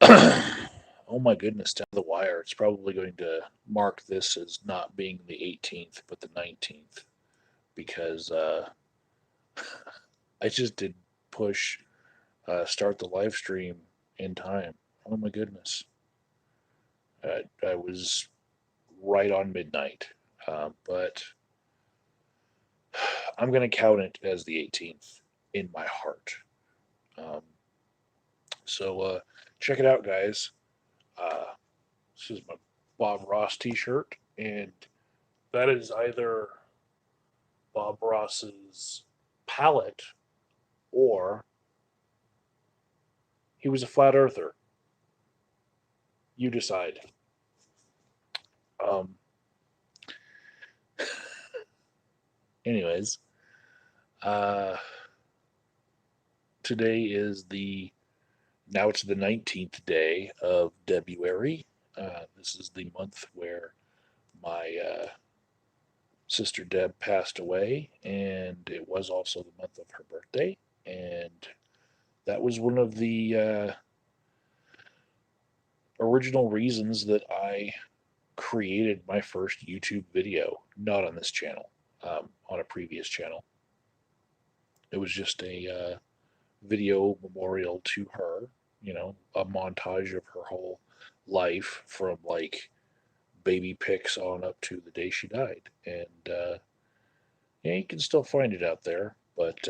Oh my goodness, down the wire. It's probably going to mark this as not being the 18th, but the 19th, because I just did push start the live stream in time. Oh my goodness. I was right on midnight. But I'm going to count it as the 18th in my heart. Um, so check it out, guys. Uh, this is my Bob Ross t shirt, and that is either Bob Ross's palette or he was a flat earther. You decide. Um, anyways, uh, today is now it's the 19th day of February. This is the month where my sister Deb passed away, and it was also the month of her birthday. And that was one of the original reasons that I created my first YouTube video, not on this channel, on a previous channel. It was just a video memorial to her, a montage of her whole life from like baby pics on up to the day she died. And yeah, you can still find it out there, but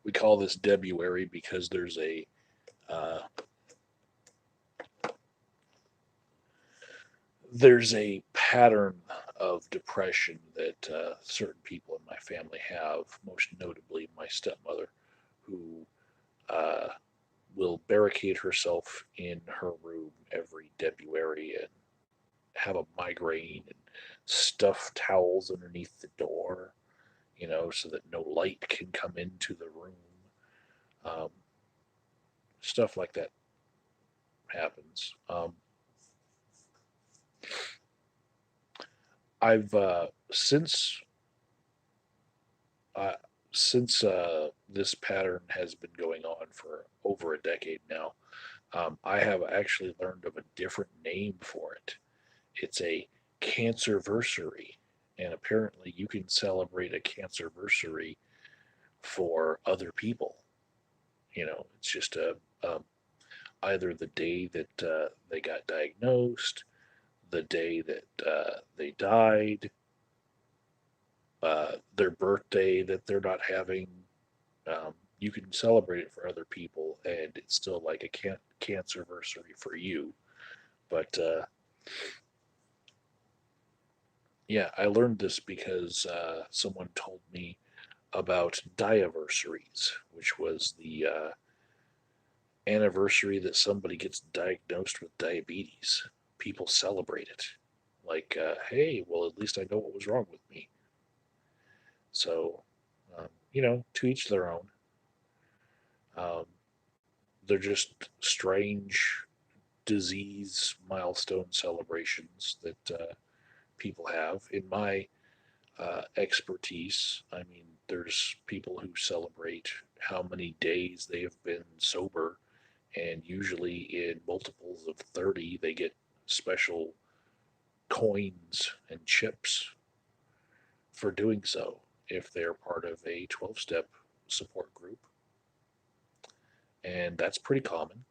we call this February because uh, there's a pattern of depression that certain people in my family have, most notably my stepmother, who uh, will barricade herself in her room every February and have a migraine and stuff towels underneath the door, so that no light can come into the room. Um, Stuff like that happens. I've uh, since this pattern has been going on for over a decade now. I have actually learned of a different name for it. It's a cancerversary, and apparently you can celebrate a cancerversary for other people. It's just either the day that they got diagnosed, the day that they died, their birthday that they're not having. You can celebrate it for other people, and it's still like a cancerversary for you. But yeah, I learned this because someone told me about diaversaries, which was the anniversary that somebody gets diagnosed with diabetes. People celebrate it. Like, hey, well, at least I know what was wrong with me. So, to each their own. Um, they're just strange disease milestone celebrations that people have. In my expertise, I mean, there's people who celebrate how many days they have been sober, and usually in multiples of 30, they get special coins and chips for doing so if they're part of a 12-step support group. And that's pretty common.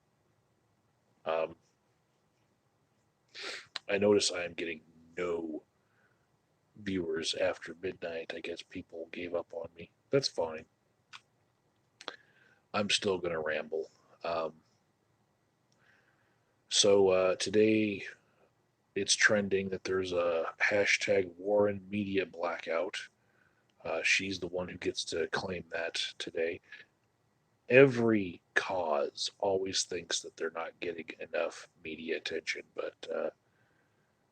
Um, I notice I am getting no viewers after midnight. I guess people gave up on me. That's fine. I'm still going to ramble. Um, so today it's trending that there's a hashtag Warren Media Blackout. She's the one who gets to claim that today. Every cause always thinks that they're not getting enough media attention, but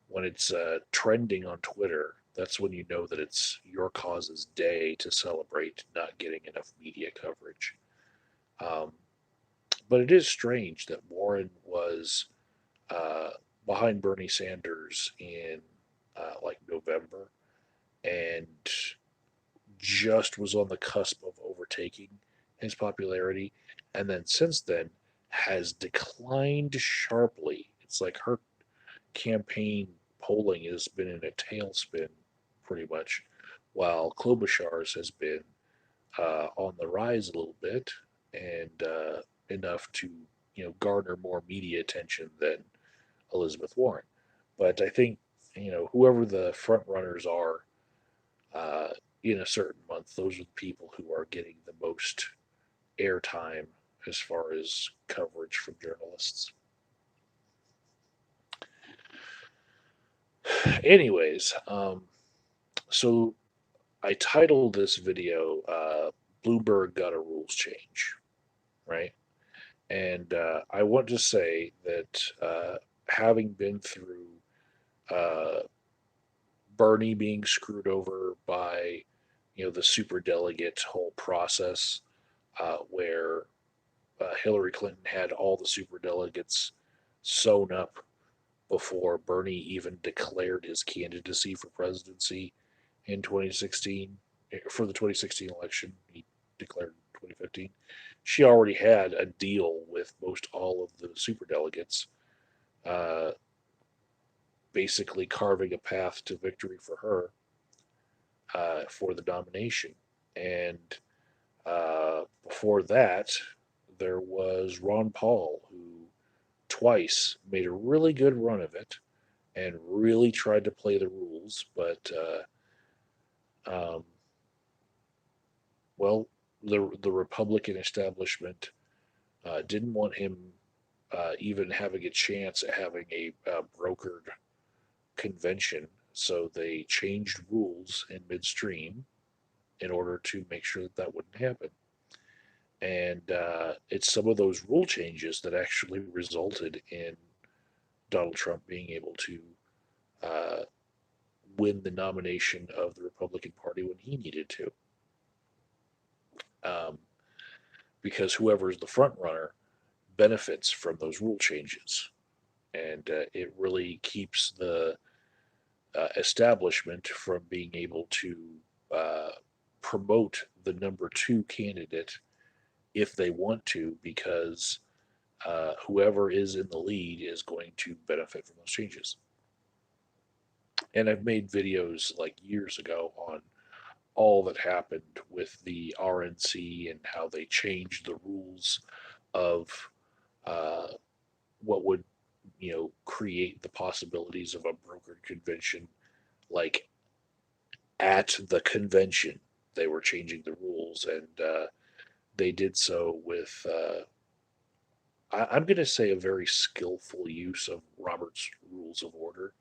when it's trending on Twitter, that's when you know that it's your cause's day to celebrate not getting enough media coverage. Um, but it is strange that Warren was uh, behind Bernie Sanders in like November and just was on the cusp of overtaking his popularity. And then since then has declined sharply. It's like her campaign polling has been in a tailspin pretty much, while Klobuchar's has been on the rise a little bit and enough to garner more media attention than Elizabeth Warren. But I think whoever the front runners are uh, in a certain month, those are the people who are getting the most airtime as far as coverage from journalists. Anyways, so I titled this video "Bloomberg Got a Rules Change," right? And I want to say that having been through uh, Bernie being screwed over by the super delegate whole process, where Hillary Clinton had all the super delegates sewn up before Bernie even declared his candidacy for presidency in 2016. For the 2016 election, he declared in 2015. She already had a deal with most all of the super delegates, uh, basically carving a path to victory for her for the nomination. And before that, there was Ron Paul, who twice made a really good run of it and really tried to play the rules, but um, well, the Republican establishment didn't want him even having a chance at having a brokered convention, so they changed rules in midstream in order to make sure that that wouldn't happen. And it's some of those rule changes that actually resulted in Donald Trump being able to uh, win the nomination of the Republican Party when he needed to. Um, because whoever is the front runner benefits from those rule changes. And it really keeps the establishment from being able to uh, promote the number two candidate if they want to, because whoever is in the lead is going to benefit from those changes. And I've made videos like years ago on all that happened with the RNC and how they changed the rules of uh, what would create the possibilities of a brokered convention. Like at the convention, they were changing the rules, and they did so with I'm going to say a very skillful use of Robert's Rules of Order,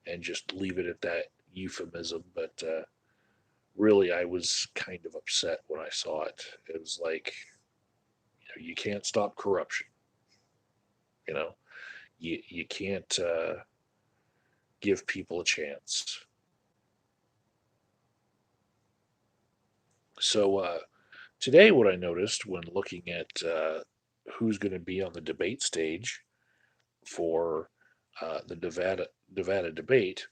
and just leave it at that euphemism. But really, I was kind of upset when I saw it. It was like, you can't stop corruption. You know, you can't give people a chance. So today, what I noticed when looking at who's going to be on the debate stage for the Nevada debate,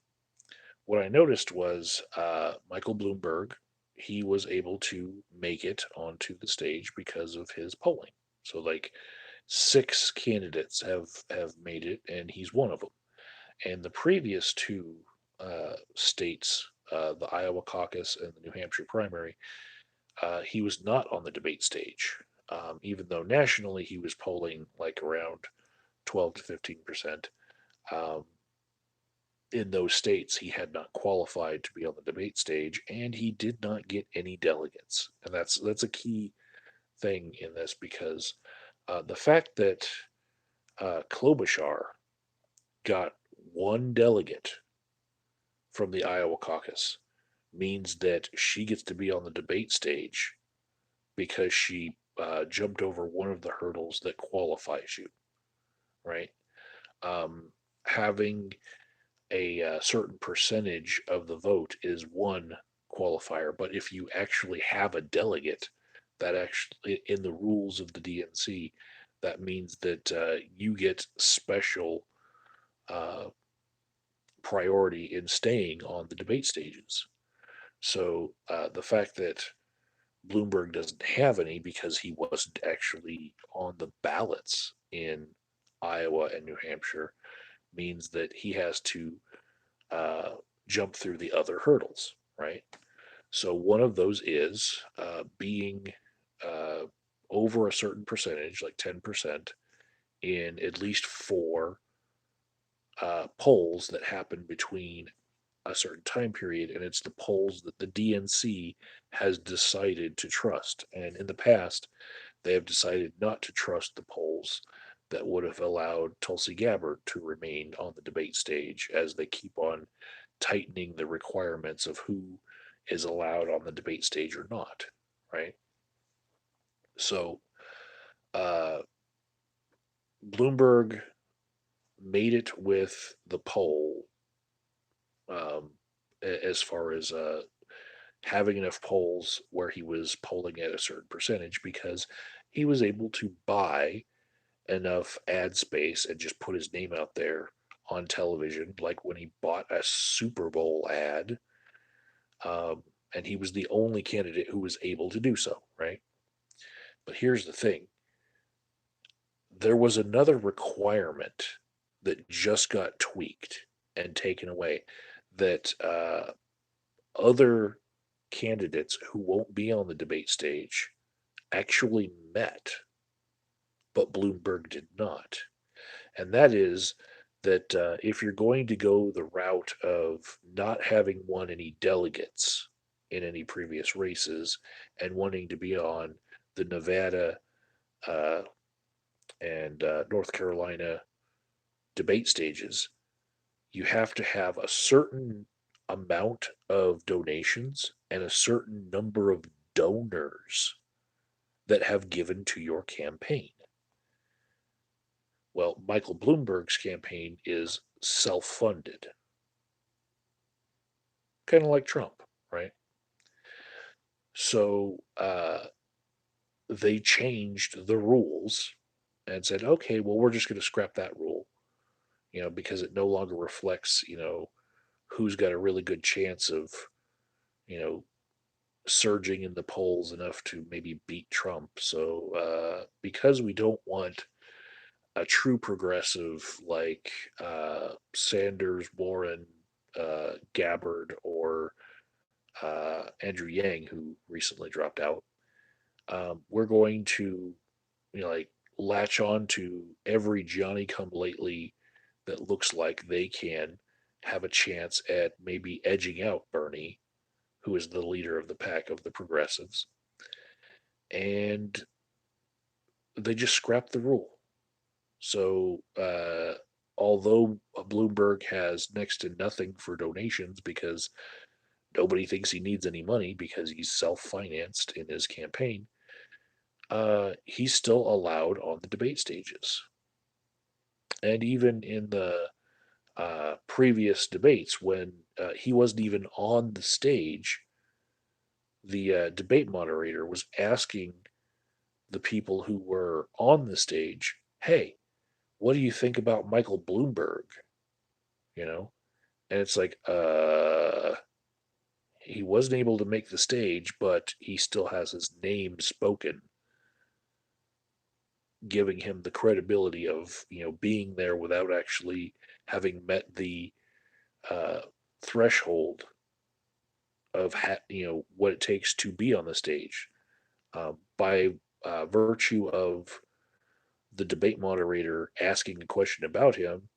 what I noticed was Michael Bloomberg. He was able to make it onto the stage because of his polling. So like six candidates have made it, and he's one of them. And the previous two states, the Iowa caucus and the New Hampshire primary, he was not on the debate stage. Even though nationally he was polling like around 12 to 15%. Um, in those states, he had not qualified to be on the debate stage, and he did not get any delegates. And that's a key thing in this, because the fact that Klobuchar got one delegate from the Iowa caucus means that she gets to be on the debate stage because she jumped over one of the hurdles that qualifies you, right? Having a certain percentage of the vote is one qualifier, but if you actually have a delegate, that actually in the rules of the DNC, that means that you get special uh, priority in staying on the debate stages. So the fact that Bloomberg doesn't have any because he wasn't actually on the ballots in Iowa and New Hampshire, means that he has to uh, jump through the other hurdles, right? So one of those is being uh, over a certain percentage, like 10%, in at least four polls that happen between a certain time period, and it's the polls that the DNC has decided to trust. And in the past, they have decided not to trust the polls that would have allowed Tulsi Gabbard to remain on the debate stage as they keep on tightening the requirements of who is allowed on the debate stage or not, right? So uh, Bloomberg made it with the poll um, as far as having enough polls where he was polling at a certain percentage because he was able to buy enough ad space and just put his name out there on television, like when he bought a Super Bowl ad. And he was the only candidate who was able to do so, right? But here's the thing, there was another requirement that just got tweaked and taken away that other candidates who won't be on the debate stage actually met, but Bloomberg did not. And that is that if you're going to go the route of not having won any delegates in any previous races and wanting to be on the Nevada uh, and North Carolina debate stages, you have to have a certain amount of donations and a certain number of donors that have given to your campaign. Well, Michael Bloomberg's campaign is self funded, kind of like Trump, right? So they changed the rules and said, okay, well, we're just going to scrap that rule, because it no longer reflects, who's got a really good chance of, you know, surging in the polls enough to maybe beat Trump. So because we don't want a true progressive like Sanders, Warren, Gabbard, or Andrew Yang, who recently dropped out, we're going to, like latch on to every Johnny come lately that looks like they can have a chance at maybe edging out Bernie, who is the leader of the pack of the progressives. And they just scrapped the rule. So, although Bloomberg has next to nothing for donations because nobody thinks he needs any money because he's self financed in his campaign, he's still allowed on the debate stages. And even in the previous debates, when he wasn't even on the stage, the debate moderator was asking the people who were on the stage, hey, what do you think about Michael Bloomberg? You know? And it's like, he wasn't able to make the stage, but he still has his name spoken, giving him the credibility of, being there without actually having met the uh, threshold of, what it takes to be on the stage. By virtue of the debate moderator asking a question about him,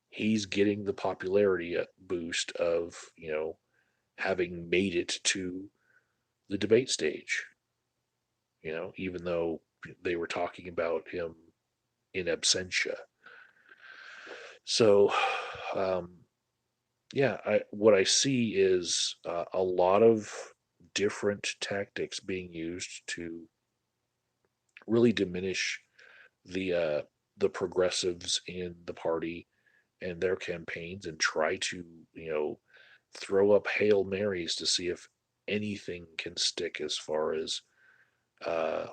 he's getting the popularity boost of, having made it to the debate stage, even though they were talking about him in absentia. So, um, yeah, what I see is a lot of different tactics being used to really diminish the progressives in the party and their campaigns and try to, throw up Hail Marys to see if anything can stick as far as uh,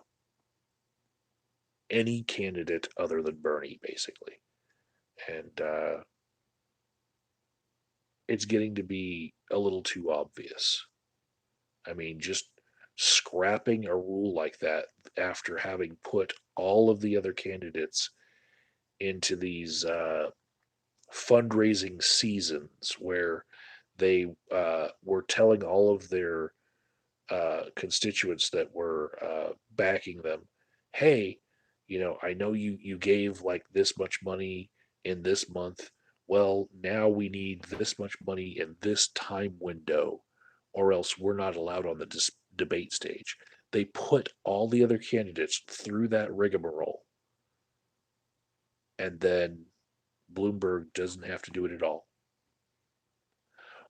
any candidate other than Bernie, basically. And it's getting to be a little too obvious. I mean, just scrapping a rule like that after having put all of the other candidates into these fundraising seasons where they were telling all of their constituents that were backing them, hey, I know you gave like this much money in this month. Well, now we need this much money in this time window, or else we're not allowed on the debate stage. They put all the other candidates through that rigmarole, and then Bloomberg doesn't have to do it at all.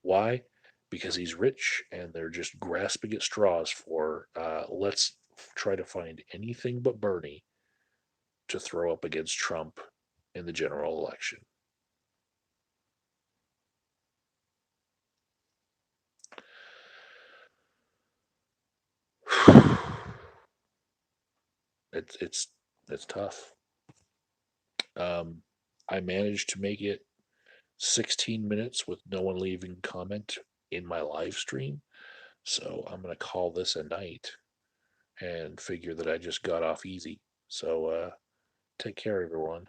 Why? Because he's rich and they're just grasping at straws for let's try to find anything but Bernie to throw up against Trump in the general election. It's it's tough. Um, I managed to make it 16 minutes with no one leaving comment in my live stream, so I'm gonna call this a night and figure that I just got off easy. So take care, everyone.